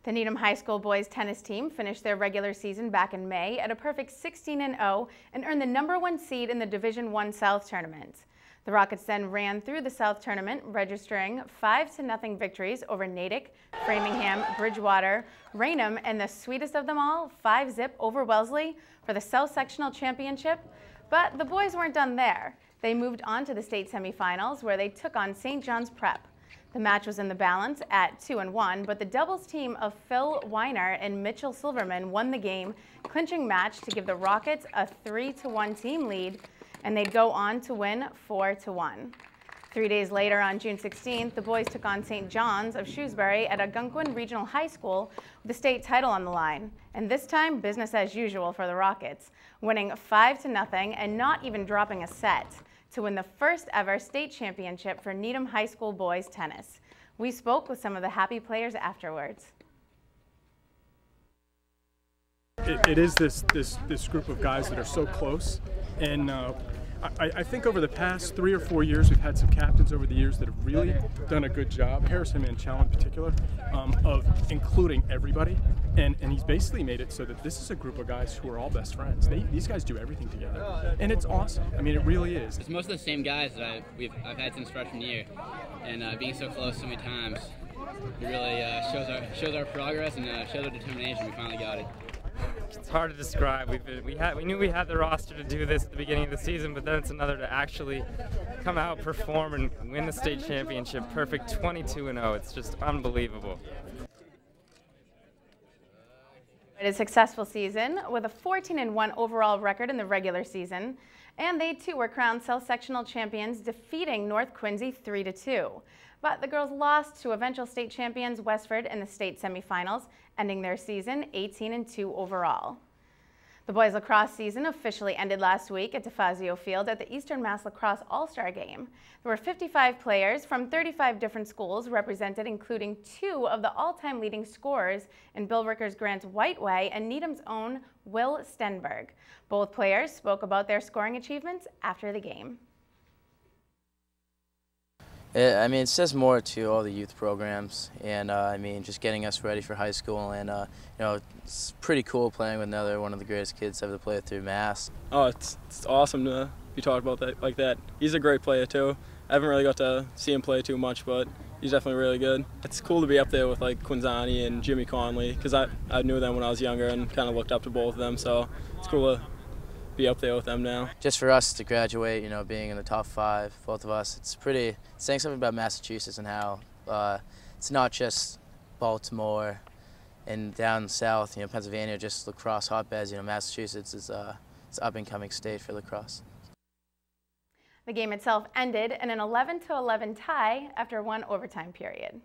The Needham High School boys tennis team finished their regular season back in May at a perfect 16-0 and earned the #1 seed in the Division I South tournament. The Rockets then ran through the South tournament, registering 5-0 victories over Natick, Framingham, Bridgewater, Raynham, and the sweetest of them all, 5-0 over Wellesley for the South Sectional Championship. But the boys weren't done there. They moved on to the state semifinals, where they took on St. John's Prep. The match was in the balance at 2-1, but the doubles team of Phil Weiner and Mitchell Silverman won the game, clinching match to give the Rockets a 3-1 team lead, and they'd go on to win 4-1. 3 days later, on June 16th, the boys took on St. John's of Shrewsbury at Algonquin Regional High School with the state title on the line. And this time, business as usual for the Rockets, winning 5-0 and not even dropping a set to win the first ever state championship for Needham High School boys tennis. We spoke with some of the happy players afterwards. It is this group of guys that are so close, and I think over the past 3 or 4 years we've had some captains over the years that have really done a good job, Harrison Manchell in particular, of including everybody, and he's basically made it so that this is a group of guys who are all best friends. These guys do everything together, and it's awesome. I mean, it really is. It's most of the same guys that I've had since freshman year, and being so close so many times, it really shows our progress and shows our determination. We finally got it. It's hard to describe. We knew we had the roster to do this at the beginning of the season, but then it's another to actually come out, perform, and win the state championship. Perfect 22-0. It's just unbelievable. A successful season with a 14-1 overall record in the regular season, and they too were crowned South Sectional champions, defeating North Quincy 3-2. But the girls lost to eventual state champions Westford in the state semifinals, ending their season 18-2 overall. The boys lacrosse season officially ended last week at DeFazio Field at the Eastern Mass Lacrosse All-Star Game. There were 55 players from 35 different schools represented, including 2 of the all-time leading scorers in Bill Ricker's Grant's Whiteway and Needham's own Will Stenberg. Both players spoke about their scoring achievements after the game. I mean, it says more to all the youth programs, and I mean, just getting us ready for high school, and you know, it's pretty cool playing with another one of the greatest kids ever to play through Mass. Oh, it's awesome to be talked about that like that. He's a great player too. I haven't really got to see him play too much, but he's definitely really good. It's cool to be up there with like Quinzani and Jimmy Conley, because I knew them when I was younger and kind of looked up to both of them, so it's cool to be up there with them now. Just for us to graduate, you know, being in the top 5, both of us, it's saying something about Massachusetts and how it's not just Baltimore and down south, you know, Pennsylvania, just lacrosse hotbeds. You know, Massachusetts is it's up-and-coming state for lacrosse. The game itself ended in an 11-11 tie after one overtime period.